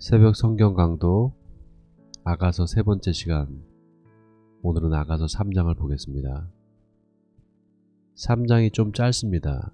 새벽 성경 강도 아가서 세 번째 시간. 오늘은 아가서 3장을 보겠습니다. 3장이 좀 짧습니다.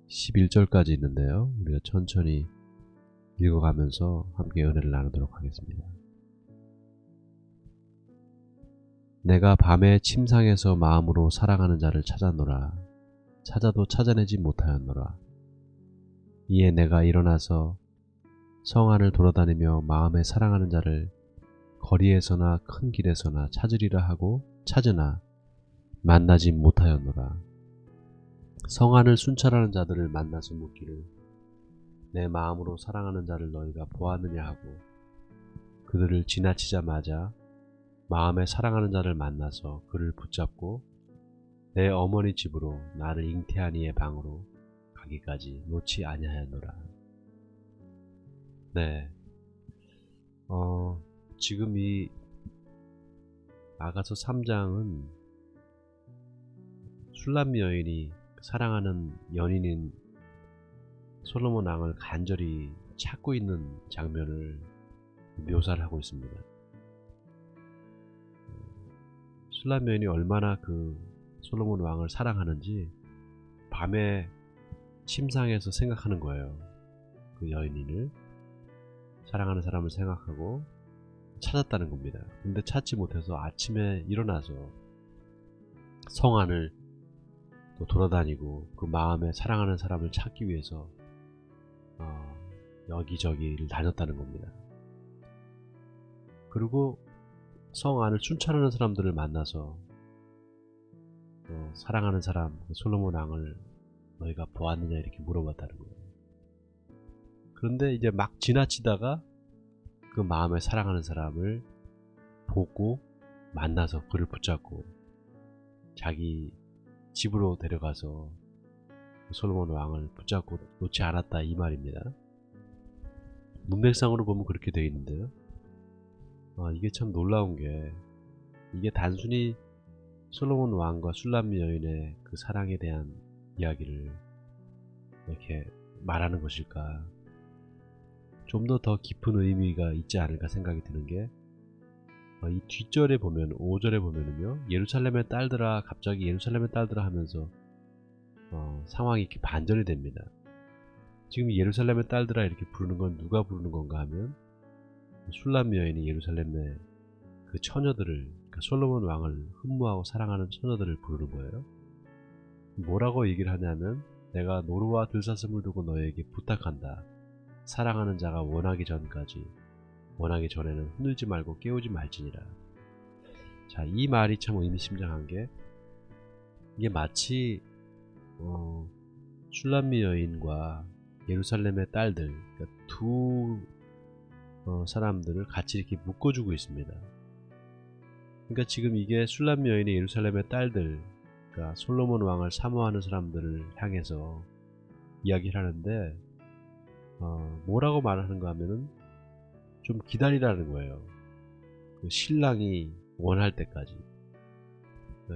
11절까지 있는데요. 우리가 천천히 읽어가면서 함께 은혜를 나누도록 하겠습니다. 내가 밤에 침상에서 마음으로 사랑하는 자를 찾았노라. 찾아도 찾아내지 못하였노라. 이에 내가 일어나서 성 안을 돌아다니며 마음에 사랑하는 자를 거리에서나 큰 길에서나 찾으리라 하고 찾으나 만나지 못하였노라. 성 안을 순찰하는 자들을 만나서 묻기를 내 마음으로 사랑하는 자를 너희가 보았느냐 하고 그들을 지나치자마자 마음에 사랑하는 자를 만나서 그를 붙잡고 내 어머니 집으로 나를 잉태한 이의 방으로 가기까지 놓지 아니하였노라. 네, 지금 이 아가서 3장은 술람 여인이 사랑하는 연인인 솔로몬 왕을 간절히 찾고 있는 장면을 묘사를 하고 있습니다. 술람 여인이 얼마나 그 솔로몬 왕을 사랑하는지 밤에 침상에서 생각하는 거예요. 그 여인을 사랑하는 사람을 생각하고 찾았다는 겁니다. 근데 찾지 못해서 아침에 일어나서 성 안을 또 돌아다니고 그 마음에 사랑하는 사람을 찾기 위해서 여기저기를 다녔다는 겁니다. 그리고 성 안을 순찰하는 사람들을 만나서 사랑하는 사람 솔로몬 왕을 너희가 보았느냐 이렇게 물어봤다는 거예요. 그런데 이제 막 지나치다가 그 마음에 사랑하는 사람을 보고 만나서 그를 붙잡고 자기 집으로 데려가서 솔로몬 왕을 붙잡고 놓지 않았다 이 말입니다. 문맥상으로 보면 그렇게 되어 있는데요. 이게 참 놀라운 게 이게 단순히 솔로몬 왕과 술람 여인의 그 사랑에 대한 이야기를 이렇게 말하는 것일까? 좀 더 깊은 의미가 있지 않을까 생각이 드는 게 이 뒷절에 보면 5절에 보면은요 예루살렘의 딸들아 갑자기 예루살렘의 딸들아 하면서 상황이 이렇게 반전이 됩니다. 지금 예루살렘의 딸들아 이렇게 부르는 건 누가 부르는 건가 하면 술람 여인이 예루살렘의 그 처녀들을 그러니까 솔로몬 왕을 흠모하고 사랑하는 처녀들을 부르는 거예요. 뭐라고 얘기를 하냐면 내가 노루와 들사슴을 두고 너에게 부탁한다. 사랑하는 자가 원하기 전까지 원하기 전에는 흔들지 말고 깨우지 말지니라. 자, 이 말이 참 의미심장한 게 이게 마치 슐람미 여인과 예루살렘의 딸들 그러니까 두 사람들을 같이 이렇게 묶어주고 있습니다. 그러니까 지금 이게 슐람미 여인의 예루살렘의 딸들 그러니까 솔로몬 왕을 사모하는 사람들을 향해서 이야기를 하는데 뭐라고 말하는가 하면은 좀 기다리라는 거예요. 그 신랑이 원할 때까지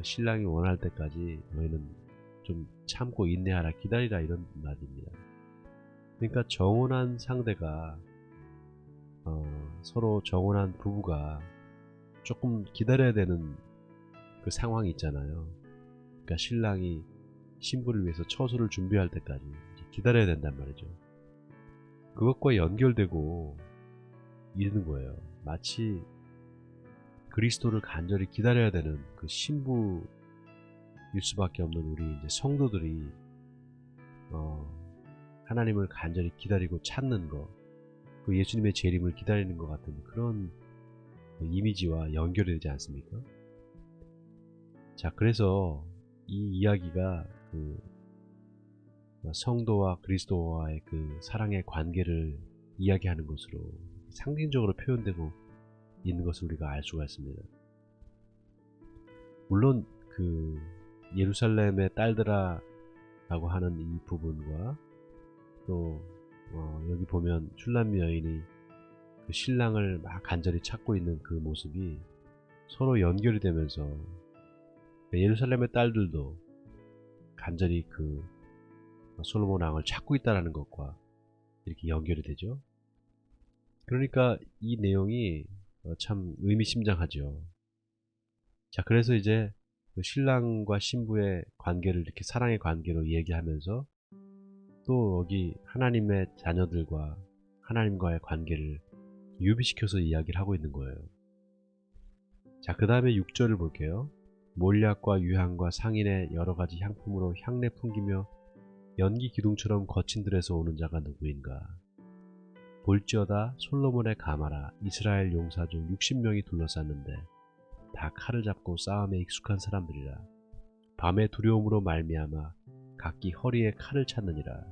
신랑이 원할 때까지 너희는 좀 참고 인내하라 기다리라 이런 말입니다. 그러니까 정혼한 상대가 서로 정혼한 부부가 조금 기다려야 되는 그 상황이 있잖아요. 그러니까 신랑이 신부를 위해서 처소를 준비할 때까지 기다려야 된단 말이죠. 그것과 연결되고 있는 거예요. 마치 그리스도를 간절히 기다려야 되는 그 신부일 수밖에 없는 우리 이제 성도들이 하나님을 간절히 기다리고 찾는 거, 그 예수님의 재림을 기다리는 것 같은 그런 이미지와 연결이 되지 않습니까? 자, 그래서 이 이야기가 그 성도와 그리스도와의 그 사랑의 관계를 이야기하는 것으로 상징적으로 표현되고 있는 것을 우리가 알 수가 있습니다. 물론 그 예루살렘의 딸들아 라고 하는 이 부분과 또 여기 보면 슐람미 여인이 그 신랑을 막 간절히 찾고 있는 그 모습이 서로 연결이 되면서 예루살렘의 딸들도 간절히 그 솔로몬 왕을 찾고 있다는 것과 이렇게 연결이 되죠. 그러니까 이 내용이 참 의미심장하죠. 자, 그래서 이제 그 신랑과 신부의 관계를 이렇게 사랑의 관계로 얘기하면서 또 여기 하나님의 자녀들과 하나님과의 관계를 유비시켜서 이야기를 하고 있는 거예요. 자, 그 다음에 6절을 볼게요. 몰약과 유향과 상인의 여러가지 향품으로 향내 풍기며 연기 기둥처럼 거친 들에서 오는 자가 누구인가? 볼지어다 솔로몬의 가마라 이스라엘 용사 중 60명이 둘러쌌는데 다 칼을 잡고 싸움에 익숙한 사람들이라. 밤의 두려움으로 말미암아 각기 허리에 칼을 찾느니라.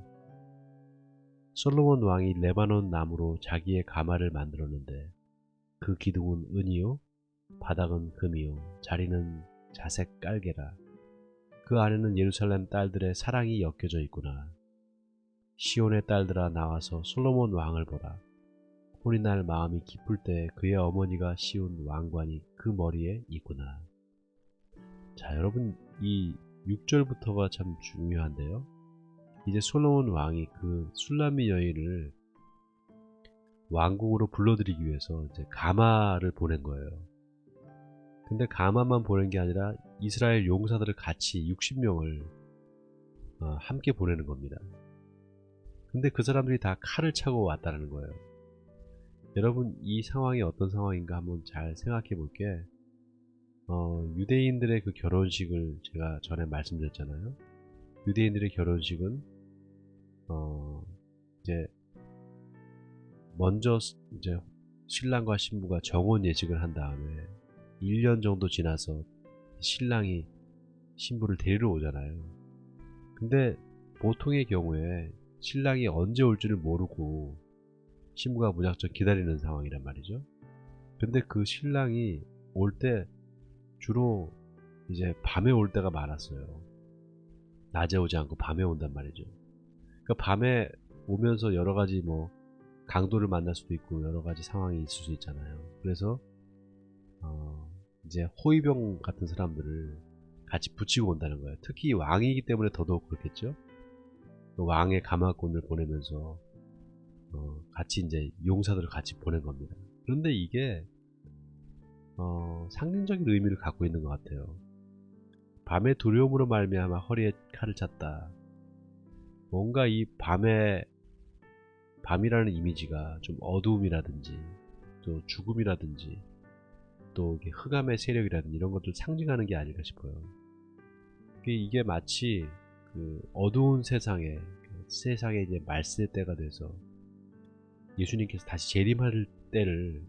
솔로몬 왕이 레바논 나무로 자기의 가마를 만들었는데 그 기둥은 은이요 바닥은 금이요 자리는 자색 깔개라. 그 안에는 예루살렘 딸들의 사랑이 엮여져 있구나. 시온의 딸들아 나와서 솔로몬 왕을 보라. 혼인날 마음이 기쁠 때 그의 어머니가 씌운 왕관이 그 머리에 있구나. 자, 여러분 이 6절부터가 참 중요한데요. 이제 솔로몬 왕이 그 술람미 여인을 왕궁으로 불러들이기 위해서 이제 가마를 보낸 거예요. 근데 가마만 보낸 게 아니라 이스라엘 용사들을 같이 60명을 함께 보내는 겁니다. 근데 그 사람들이 다 칼을 차고 왔다는 거예요. 여러분 이 상황이 어떤 상황인가 한번 잘 생각해 볼게. 유대인들의 그 결혼식을 제가 전에 말씀드렸잖아요. 유대인들의 결혼식은 이제 먼저 이제 신랑과 신부가 정혼 예식을 한 다음에 1년 정도 지나서 신랑이 신부를 데리러 오잖아요. 근데 보통의 경우에 신랑이 언제 올 줄을 모르고 신부가 무작정 기다리는 상황이란 말이죠. 근데 그 신랑이 올 때 주로 이제 밤에 올 때가 많았어요. 낮에 오지 않고 밤에 온단 말이죠. 그러니까 밤에 오면서 여러 가지 뭐 강도를 만날 수도 있고 여러 가지 상황이 있을 수 있잖아요. 그래서 이제 호위병 같은 사람들을 같이 붙이고 온다는 거예요. 특히 왕이기 때문에 더더욱 그렇겠죠. 왕의 가마꾼을 보내면서 같이 이제 용사들을 같이 보낸 겁니다. 그런데 이게 상징적인 의미를 갖고 있는 것 같아요. 밤의 두려움으로 말미암아 허리에 칼을 찼다. 뭔가 이 밤이라는 이미지가 좀 어두움이라든지 또 죽음이라든지 또 흑암의 세력이라든지 이런 것들을 상징하는 게 아닐까 싶어요. 이게 마치 그 어두운 세상에 이제 말세 때가 돼서 예수님께서 다시 재림할 때를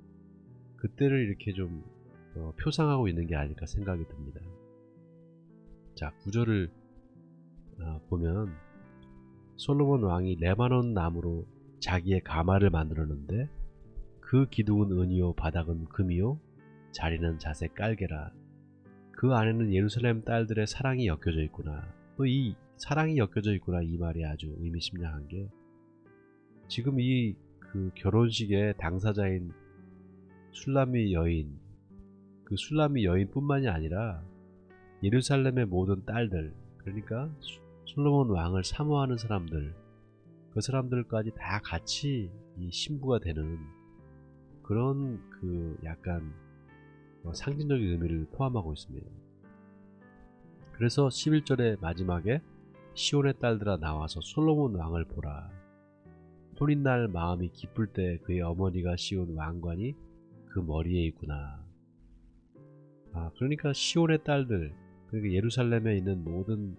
그때를 이렇게 좀 표상하고 있는 게 아닐까 생각이 듭니다. 자, 9절을 보면 솔로몬 왕이 레바논 나무로 자기의 가마를 만들었는데 그 기둥은 은이요 바닥은 금이요 자리는 자색 깔개라. 그 안에는 예루살렘 딸들의 사랑이 엮여져 있구나. 또 이 사랑이 엮여져 있구나 이 말이 아주 의미심장한 게 지금 이 그 결혼식의 당사자인 술람미 여인 그 술람미 여인뿐만이 아니라 예루살렘의 모든 딸들 그러니까 솔로몬 왕을 사모하는 사람들 그 사람들까지 다 같이 이 신부가 되는 그런 그 약간 상징적인 의미를 포함하고 있습니다. 그래서 11절의 마지막에 시온의 딸들아 나와서 솔로몬 왕을 보라. 혼인날 마음이 기쁠 때 그의 어머니가 씌운 왕관이 그 머리에 있구나. 그러니까 시온의 딸들 그러니까 예루살렘에 있는 모든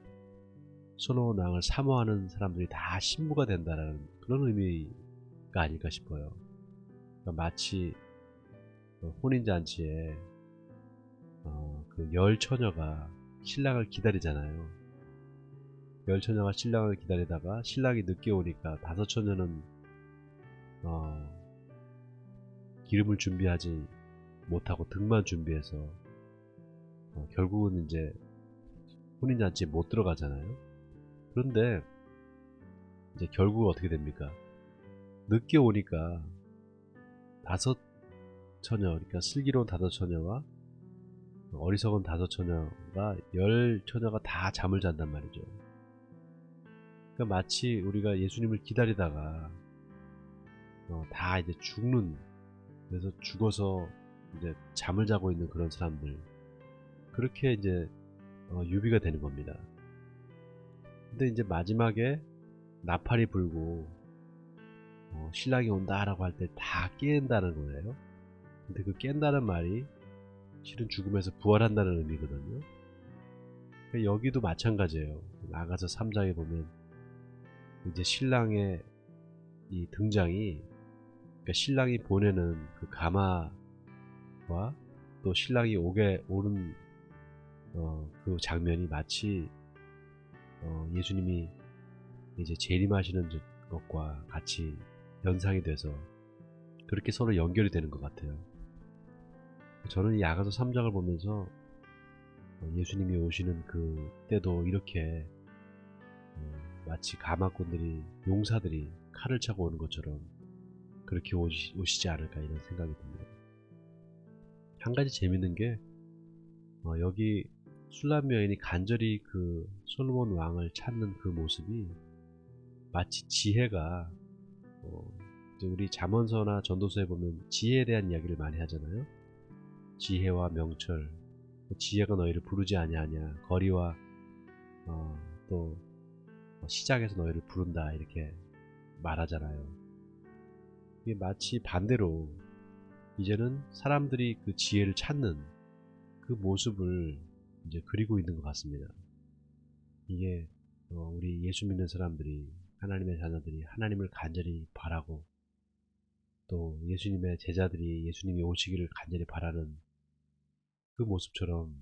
솔로몬 왕을 사모하는 사람들이 다 신부가 된다는 그런 의미가 아닐까 싶어요. 그러니까 마치 혼인잔치에 그 열 처녀가 신랑을 기다리잖아요. 열 처녀가 신랑을 기다리다가 신랑이 늦게 오니까 다섯 처녀는 기름을 준비하지 못하고 등만 준비해서 결국은 이제 혼인잔치에 못 들어가잖아요. 그런데 이제 결국 어떻게 됩니까? 늦게 오니까 다섯 처녀, 그러니까 슬기로운 다섯 처녀와 어리석은 다섯 처녀가 열 처녀가 다 잠을 잔단 말이죠. 그러니까 마치 우리가 예수님을 기다리다가 다 이제 죽는, 그래서 죽어서 이제 잠을 자고 있는 그런 사람들, 그렇게 이제 유비가 되는 겁니다. 근데 이제 마지막에 나팔이 불고 신랑이 온다라고 할 때 다 깬다는 거예요. 근데 그 깬다는 말이 실은 죽음에서 부활한다는 의미거든요. 여기도 마찬가지예요. 아가서 3장에 보면 이제 신랑의 이 등장이, 그러니까 신랑이 보내는 그 가마와 또 신랑이 오는 그 장면이 마치 예수님이 이제 재림하시는 것과 같이 연상이 돼서 그렇게 서로 연결이 되는 것 같아요. 저는 이 아가서 3장을 보면서 예수님이 오시는 그 때도 이렇게 마치 가마꾼들이, 용사들이 칼을 차고 오는 것처럼 그렇게 오시지 않을까 이런 생각이 듭니다. 한 가지 재밌는 게 여기 술람 여인이 간절히 그 솔로몬 왕을 찾는 그 모습이 마치 지혜가 이제 우리 잠언서나 전도서에 보면 지혜에 대한 이야기를 많이 하잖아요. 지혜와 명철, 지혜가 너희를 부르지 아니하냐, 거리와 또 시장에서 너희를 부른다 이렇게 말하잖아요. 이게 마치 반대로 이제는 사람들이 그 지혜를 찾는 그 모습을 이제 그리고 있는 것 같습니다. 이게 우리 예수 믿는 사람들이, 하나님의 자녀들이 하나님을 간절히 바라고 또 예수님의 제자들이 예수님이 오시기를 간절히 바라는 그 모습처럼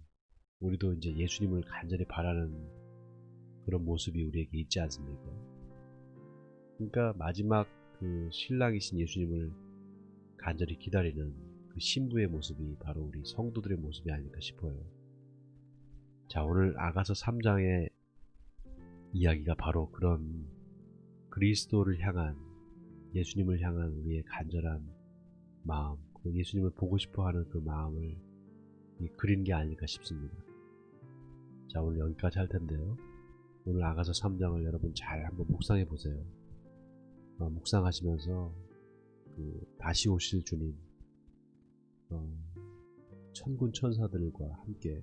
우리도 이제 예수님을 간절히 바라는 그런 모습이 우리에게 있지 않습니까? 그러니까 마지막 그 신랑이신 예수님을 간절히 기다리는 그 신부의 모습이 바로 우리 성도들의 모습이 아닐까 싶어요. 자, 오늘 아가서 3장의 이야기가 바로 그런 그리스도를 향한, 예수님을 향한 우리의 간절한 마음, 그 예수님을 보고 싶어하는 그 마음을 그린 게 아닐까 싶습니다. 자, 오늘 여기까지 할 텐데요. 오늘 아가서 3장을 여러분 잘 한번 묵상해 보세요. 묵상하시면서 그 다시 오실 주님, 천군 천사들과 함께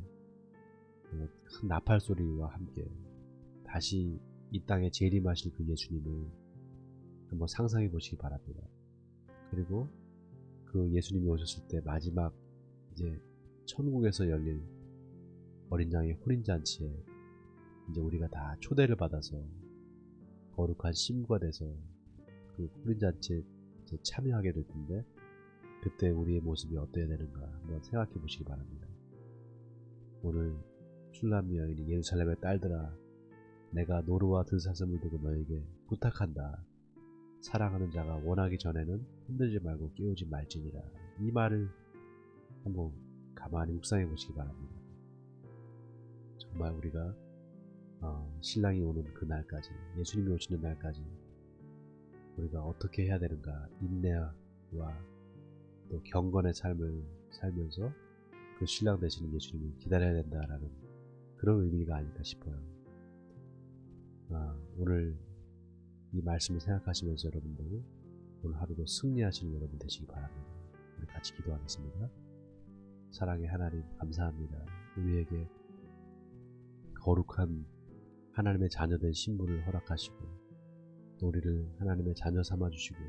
큰 나팔 소리와 함께 다시 이 땅에 재림하실 그 예수님을 한번 상상해 보시기 바랍니다. 그리고 그 예수님이 오셨을 때 마지막 이제 천국에서 열릴 어린 양의 혼인잔치에 이제 우리가 다 초대를 받아서 거룩한 신부가 돼서 그 혼인잔치에 참여하게 될 텐데, 그때 우리의 모습이 어떠해야 되는가 한번 생각해 보시기 바랍니다. 오늘 술람 여인이 예루살렘의 딸들아, 내가 노루와 들사슴을 두고 너에게 부탁한다. 사랑하는 자가 원하기 전에는 흔들지 말고 깨우지 말지니라. 이 말을 한번 가만히 묵상해 보시기 바랍니다. 정말 우리가 신랑이 오는 그날까지, 예수님이 오시는 날까지 우리가 어떻게 해야 되는가, 인내와 또 경건의 삶을 살면서 그 신랑 되시는 예수님을 기다려야 된다라는 그런 의미가 아닐까 싶어요. 오늘 이 말씀을 생각하시면서 여러분들 오늘 하루도 승리하시는 여러분 되시기 바랍니다. 우리 같이 기도하겠습니다. 사랑의 하나님, 감사합니다. 우리에게 거룩한 하나님의 자녀된 신분을 허락하시고 또 우리를 하나님의 자녀 삼아주시고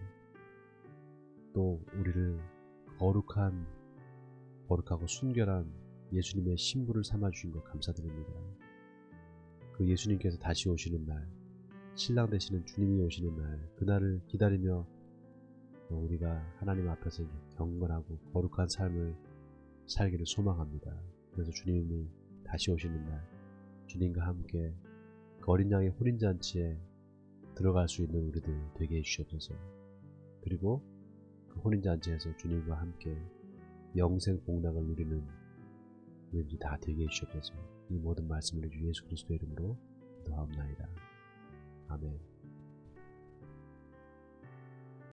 또 우리를 거룩하고 순결한 예수님의 신부를 삼아주신 것 감사드립니다. 그 예수님께서 다시 오시는 날, 신랑 되시는 주님이 오시는 날, 그날을 기다리며 우리가 하나님 앞에서 경건하고 거룩한 삶을 살기를 소망합니다. 그래서 주님이 다시 오시는 날, 주님과 함께 그 어린 양의 혼인잔치에 들어갈 수 있는 우리들 되게 해주시옵소서. 그리고 그 혼인잔치에서 주님과 함께 영생 복락을 누리는 우리들이 다 되게 해주시옵소서. 이 모든 말씀을 주 예수 그리스도의 이름으로 기도하옵나이다. 아멘.